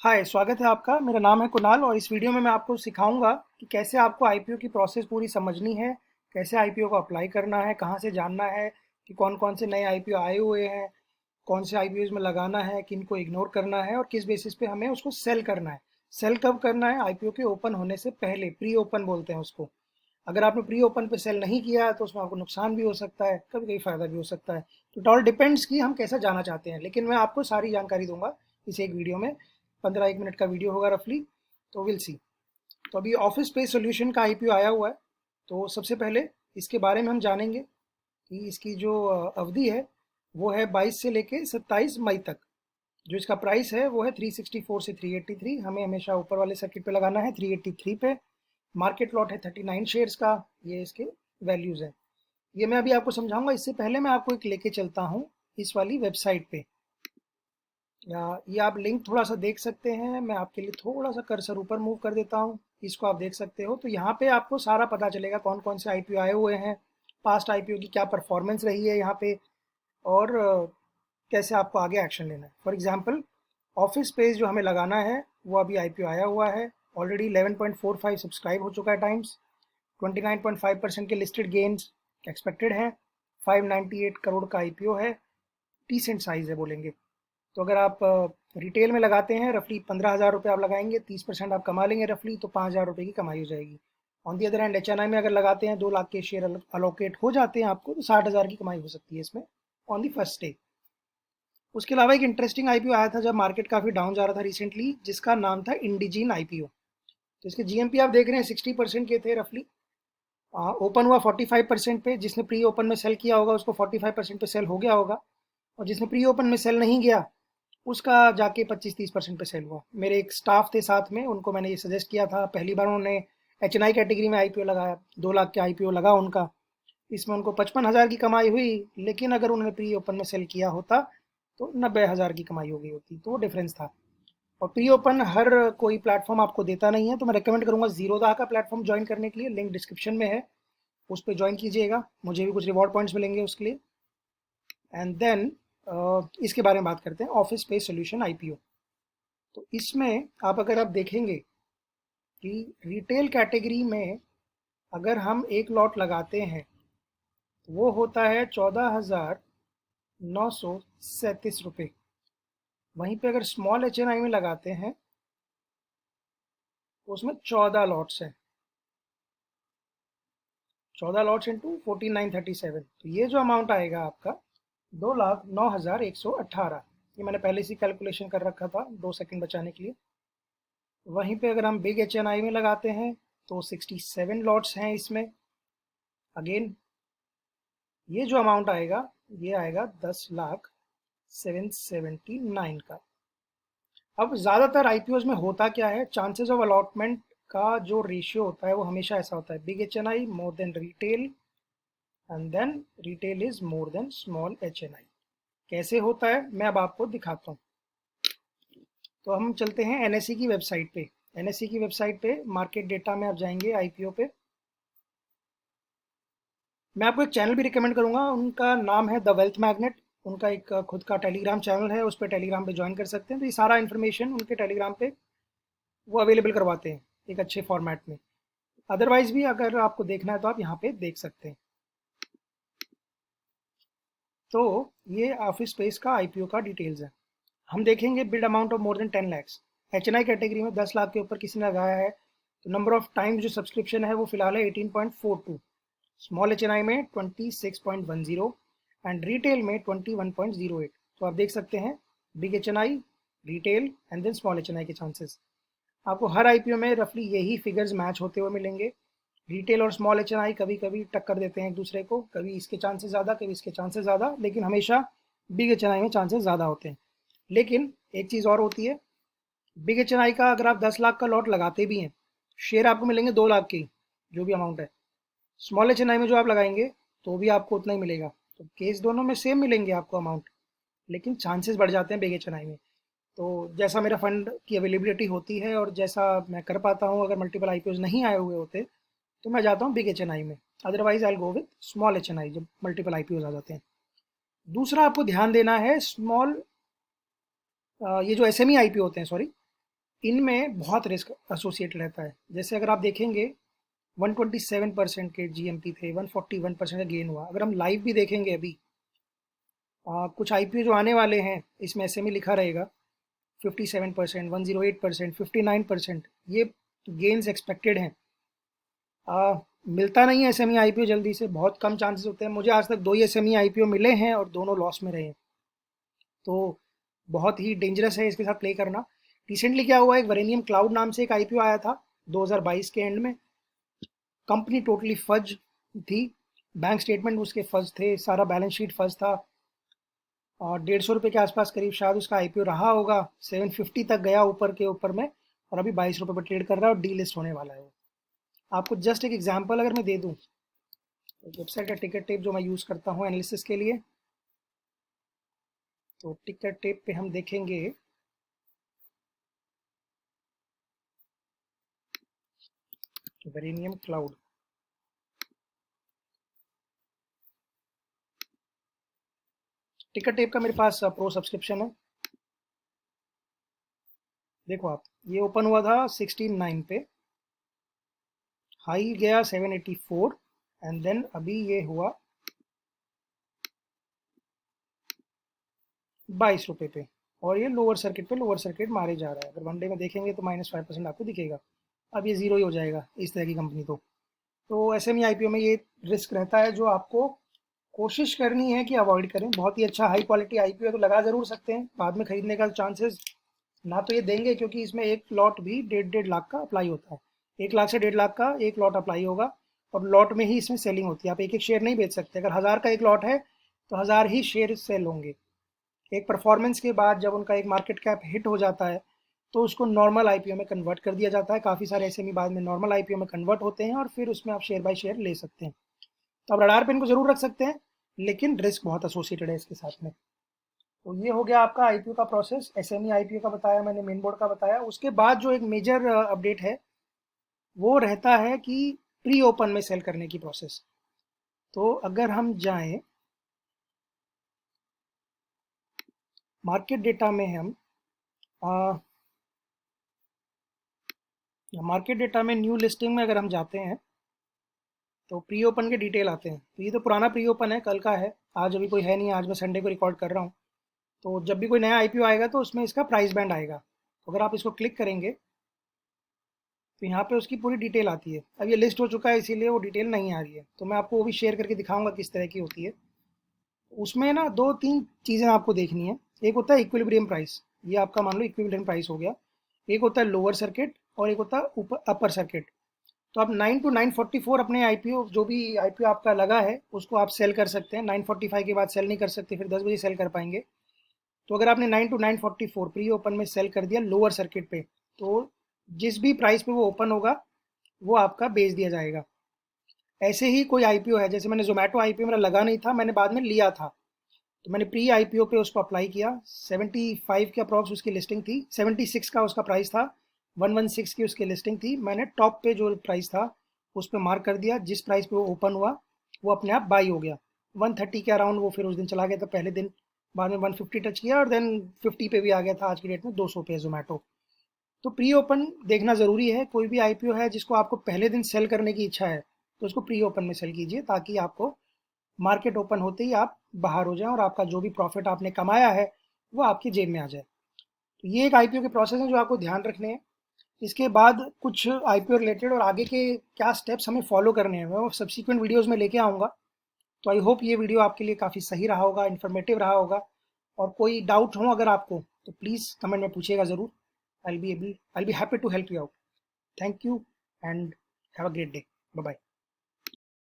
हाय, स्वागत है आपका। मेरा नाम है कुणाल और इस वीडियो में मैं आपको सिखाऊंगा कि कैसे आपको आईपीओ की प्रोसेस पूरी समझनी है, कैसे आईपीओ को अप्लाई करना है, कहाँ से जानना है कि कौन-कौन से नए आईपीओ आए हुए हैं, कौन से आईपीओज़ में लगाना है, किनको इग्नोर करना है और किस बेसिस पे हमें उसको सेल करना है। सेल कब करना है? आईपीओ के ओपन होने से पहले, प्री ओपन बोलते हैं उसको। अगर आपने प्री ओपन पे सेल नहीं किया तो उसमें आपको नुकसान भी हो सकता है, कभी-कभी फ़ायदा भी हो सकता है। तो इट ऑल डिपेंड्स कि हम कैसा जाना चाहते हैं, लेकिन मैं आपको सारी जानकारी दूँगा इस एक वीडियो में। 15-1 मिनट का वीडियो होगा रफली, तो विल सी। तो अभी ऑफिस स्पेस सॉल्यूशन का आईपीओ आया हुआ है, तो सबसे पहले इसके बारे में हम जानेंगे कि इसकी जो अवधि है वो है 22 से लेके 27 मई तक। जो इसका प्राइस है वो है 364 से 383। हमें हमेशा ऊपर वाले सर्किट पे लगाना है 383 पे। मार्केट लॉट है 39 शेयर्स का। ये इसके वैल्यूज़ हैं। ये मैं अभी आपको समझाऊंगा। इससे पहले मैं आपको एक लेके चलता हूँ इस वाली वेबसाइट पे। या ये आप लिंक थोड़ा सा देख सकते हैं। मैं आपके लिए थोड़ा सा कर्सर ऊपर मूव कर देता हूँ, इसको आप देख सकते हो। तो यहाँ पे आपको सारा पता चलेगा कौन कौन से आईपीओ आए हुए हैं, पास्ट आईपीओ की क्या परफॉर्मेंस रही है यहाँ पे, और कैसे आपको आगे एक्शन लेना है। फॉर एग्जांपल, ऑफिस स्पेस जो हमें लगाना है वो अभी आईपीओ आया हुआ है। ऑलरेडी 11.45 सब्सक्राइब हो चुका है टाइम्स। 29.5% के लिस्टेड गेन्स एक्सपेक्टेड हैं। 598 करोड़ का आईपीओ है। डिसेंट साइज है बोलेंगे तो। अगर आप रिटेल में लगाते हैं, रफली 15,000 रुपये आप लगाएंगे, 30% आप कमा लेंगे रफली, तो 5,000 रुपये की कमाई हो जाएगी। On the other hand H N I में अगर लगाते हैं, 2 लाख के शेयर अलोकेट हो जाते हैं आपको, तो 60,000 की कमाई हो सकती है इसमें ऑन दी फर्स्ट डे। उसके अलावा एक इंटरेस्टिंग आईपीओ आया था जब मार्केट काफ़ी डाउन जा रहा था रिसेंटली, जिसका नाम था इंडिजीन आईपीओ। तो इसके जीएमपी आप देख रहे हैं 60% के थे रफली। ओपन हुआ 45% पे। जिसने प्री ओपन में सेल किया होगा उसको 45% पे सेल हो गया होगा, और जिसने प्री ओपन में सेल नहीं किया उसका जाके 25-30% पे सेल हुआ। मेरे एक स्टाफ थे साथ में, उनको मैंने ये सजेस्ट किया था। पहली बार उन्होंने एच एन आई कैटेगरी में आईपीओ लगाया, 2 लाख के आईपीओ लगा उनका। इसमें उनको 55,000 की कमाई हुई, लेकिन अगर उन्होंने प्री ओपन में सेल किया होता तो 90,000 की कमाई हो गई होती। तो वो डिफरेंस था। और प्री ओपन हर कोई प्लेटफॉर्म आपको देता नहीं है, तो मैं रिकमेंड करूंगा जीरोदा का प्लेटफॉर्म ज्वाइन करने के लिए। लिंक डिस्क्रिप्शन में है, उस पर ज्वाइन कीजिएगा। मुझे भी कुछ रिवॉर्ड पॉइंट्स मिलेंगे उसके लिए। एंड देन इसके बारे में बात करते हैं, ऑफिस स्पेस सोल्यूशन आईपीओ। तो इसमें आप अगर आप देखेंगे कि रिटेल कैटेगरी में अगर हम एक लॉट लगाते हैं तो वो होता है 14,937 रुपये। वहीं पे अगर स्मॉल एच एन आई में लगाते हैं तो उसमें 14 लॉट्स हैं। 14 लॉट्स इंटू 14,937, तो ये जो अमाउंट आएगा आपका 2,09,118। ये मैंने पहले से कैलकुलेशन कर रखा था 2 सेकंड बचाने के लिए। वहीं पे अगर हम बिग एच एन आई में लगाते हैं तो 67 लॉट्स हैं इसमें। अगेन ये जो अमाउंट आएगा ये आएगा 10,07,9 का। अब ज़्यादातर आईपीओज में होता क्या है, चांसेस ऑफ अलॉटमेंट का जो रेशियो होता है वो हमेशा ऐसा होता है, big H N I more than retail, and then retail is more than small H N I. कैसे होता है मैं अब आपको दिखाता हूँ। तो हम चलते हैं एनएससी की वेबसाइट पे। एनएससी की वेबसाइट पे मार्केट डेटा में आप जाएंगे, आईपीओ पे। मैं आपको एक चैनल भी रिकमेंड करूंगा, उनका नाम है द वेल्थ मैग्नेट। उनका एक खुद का टेलीग्राम चैनल है, उस पर टेलीग्राम पे ज्वाइन कर सकते हैं। तो ये सारा इन्फॉर्मेशन उनके टेलीग्राम पे वो अवेलेबल करवाते हैं एक अच्छे फॉर्मेट में। अदरवाइज भी अगर आपको देखना है तो आप यहाँ पे देख सकते हैं। तो ये ऑफिस स्पेस का आईपीओ का डिटेल्स है। हम देखेंगे bid amount of more than 10 lakhs। H N I category में 10 लाख के ऊपर किसी ने लगाया है तो नंबर ऑफ टाइम्स जो सब्सक्रिप्शन है वो फिलहाल है 18.42। स्मॉल एच एन आई में 26.10 एंड रिटेल में 21.08। तो आप देख सकते हैं big H N I, retail and then small H N I के चांसेस। आपको हर आईपीओ में रफली यही फिगर्स मैच होते हुए मिलेंगे। रिटेल और स्मॉल एच एन आई कभी कभी टक्कर देते हैं एक दूसरे को, कभी इसके चांसेस ज़्यादा, कभी इसके चांसेस ज़्यादा, लेकिन हमेशा बिग एच एन आई में चांसेस ज़्यादा होते हैं। लेकिन एक चीज़ और होती है, बिग एच एन आई का अगर आप 10 लाख का लॉट लगाते भी हैं, शेयर आपको मिलेंगे 2 लाख के, जो भी अमाउंट है। स्मॉल एच एन आई में जो आप लगाएंगे तो भी आपको उतना ही मिलेगा। तो केस दोनों में सेम मिलेंगे आपको अमाउंट, लेकिन चांसेस बढ़ जाते हैं बिग एच एन आई में। तो जैसा मेरा फंड की अवेलेबिलिटी होती है और जैसा मैं कर पाता हूँ, अगर मल्टीपल आईपीओज नहीं आए हुए होते तो मैं जाता हूँ बिग एच एन आई में। Otherwise I go with small H N I जब मल्टीपल आईपीओज आ जाते हैं। दूसरा आपको ध्यान देना है, स्मॉल ये जो एस एम ई आईपीओ होते हैं, सॉरी, इनमें बहुत रिस्क एसोसिएट रहता है। जैसे अगर आप देखेंगे 127% के जीएमपी थे, 141% का गेन हुआ। अगर हम लाइव भी देखेंगे अभी कुछ आईपीओ जो आने वाले हैं, इसमें एसएमई लिखा रहेगा 57%, 108%, 59%, ये गेन्स एक्सपेक्टेड हैं। मिलता नहीं है एसएमई आईपीओ जल्दी से, बहुत कम चांसेस होते हैं। मुझे आज तक 2 ही एसएमई आईपीओ मिले हैं और दोनों लॉस में रहे हैं। तो बहुत ही डेंजरस है इसके साथ प्ले करना। रिसेंटली क्या हुआ, एक वरेनियम क्लाउड नाम से एक आईपीओ आया था 2022 के एंड में। कंपनी टोटली फज थी, बैंक स्टेटमेंट उसके फज थे, सारा बैलेंस शीट फज था। और 150 रुपये के आसपास करीब शायद उसका आईपीओ रहा होगा, 750 तक गया ऊपर के ऊपर में, और अभी 22 रुपये पर ट्रेड कर रहा है और डी लिस्ट होने वाला है वो। आपको जस्ट एक एग्जांपल अगर मैं दे दूं, वेबसाइट का टिकट टेप जो मैं यूज़ करता हूँ एनालिसिस के लिए, तो टिकट टेप पे हम देखेंगे वेरेनियम क्लाउड। टिकट टेप का मेरे पास प्रो सब्सक्रिप्शन है। देखो आप, ये ओपन हुआ था 16.9 पे, हाई गया 784, एंड देन अभी ये हुआ 22 रुपये पे, और ये लोअर सर्किट पे लोअर सर्किट मारे जा रहा है। अगर वन डे में देखेंगे तो -5% आपको दिखेगा। अब ये ज़ीरो ही हो जाएगा इस तरह की कंपनी। तो एसएमई आईपीओ में ये रिस्क रहता है, जो आपको कोशिश करनी है कि अवॉइड करें। बहुत ही अच्छा हाई क्वालिटी आईपीओ तो लगा ज़रूर सकते हैं, बाद में खरीदने का चांसेस ना तो ये देंगे, क्योंकि इसमें एक लॉट भी 1.5 लाख का अप्लाई होता है। 1 लाख से 1.5 लाख का एक लॉट अप्लाई होगा, और लॉट में ही इसमें सेलिंग होती है। आप एक एक शेयर नहीं बेच सकते। अगर 1000 का एक लॉट है तो 1000 ही शेयर सेल होंगे। एक परफॉर्मेंस के बाद जब उनका एक मार्केट कैप हिट हो जाता है, तो उसको नॉर्मल आईपीओ में कन्वर्ट कर दिया जाता है। काफ़ी सारे एसएमई बाद में नॉर्मल आईपीओ में कन्वर्ट होते हैं, और फिर उसमें आप शेयर बाय शेयर ले सकते हैं। तो आप रडार पे इनको जरूर रख सकते हैं, लेकिन रिस्क बहुत एसोसिएटेड है इसके साथ में। तो ये हो गया आपका आईपीओ का प्रोसेस। एसएमई आईपीओ का बताया मैंने, मेन बोर्ड का बताया। उसके बाद जो एक मेजर अपडेट है वो रहता है कि प्री ओपन में सेल करने की प्रोसेस। तो अगर हम जाएं मार्केट डेटा में, हम मार्केट डेटा में न्यू लिस्टिंग में अगर हम जाते हैं, तो प्री ओपन के डिटेल आते हैं। तो ये तो पुराना प्री ओपन है, कल का है, आज अभी कोई है नहीं। आज मैं संडे को रिकॉर्ड कर रहा हूँ। तो जब भी कोई नया आईपीओ आएगा तो उसमें इसका प्राइस बैंड आएगा। तो अगर आप इसको क्लिक करेंगे तो यहाँ पे उसकी पूरी डिटेल आती है। अब ये लिस्ट हो चुका है, इसीलिए वो डिटेल नहीं आ रही है। तो मैं आपको वो भी शेयर करके दिखाऊंगा किस तरह की होती है। उसमें ना दो तीन चीज़ें आपको देखनी है। एक होता है इक्विलिब्रियम प्राइस, ये आपका मान लो इक्विलिब्रियम प्राइस हो गया। एक होता है लोअर सर्किट, और एक होता है ऊपर अपर सर्किट। तो आप 9 to 944 अपने आईपीओ, जो भी आईपीओ आपका लगा है उसको आप सेल कर सकते हैं। 945 के बाद सेल नहीं कर सकते, फिर 10 बजे सेल कर पाएंगे। तो अगर आपने 9 to 944 प्री ओपन में सेल कर दिया लोअर सर्किट पे, तो जिस भी प्राइस पे वो ओपन होगा वो आपका बेच दिया जाएगा। ऐसे ही कोई आईपीओ है, जैसे मैंने जोमेटो आईपीओ मेरा लगा नहीं था, मैंने बाद में लिया था, तो मैंने प्री आईपीओ पे उसको अप्लाई किया। 75 के अप्रॉक्स उसकी लिस्टिंग थी, 76 का उसका प्राइस था, 116 की उसकी लिस्टिंग थी। मैंने टॉप पे जो प्राइस था उस पर मार्क कर दिया। जिस प्राइस पे वो ओपन हुआ वो अपने आप बाई हो गया। 130 के अराउंड वो फिर उस दिन चला गया था पहले दिन। बाद में 150 टच किया, और देन 50 पे भी आ गया था। आज की डेट में 200 पे है जोमेटो। तो प्री ओपन देखना ज़रूरी है। कोई भी आईपीओ है जिसको आपको पहले दिन सेल करने की इच्छा है, तो उसको प्री ओपन में सेल कीजिए, ताकि आपको मार्केट ओपन होते ही आप बाहर हो जाएं और आपका जो भी प्रॉफिट आपने कमाया है वो आपकी जेब में आ जाए। तो ये एक आईपीओ के प्रोसेस है जो आपको ध्यान रखने हैं। इसके बाद कुछ आईपीओ रिलेटेड और आगे के क्या स्टेप्स हमें फॉलो करने हैं, मैं वो सब्सिक्वेंट वीडियोज़ में लेके आऊँगा। तो आई होप ये वीडियो आपके लिए काफ़ी सही रहा होगा, इन्फॉर्मेटिव रहा होगा। और कोई डाउट हो अगर आपको, तो प्लीज़ कमेंट में पूछिएगा ज़रूर। I'll be happy to help you out. Thank you and have a great day. Bye bye.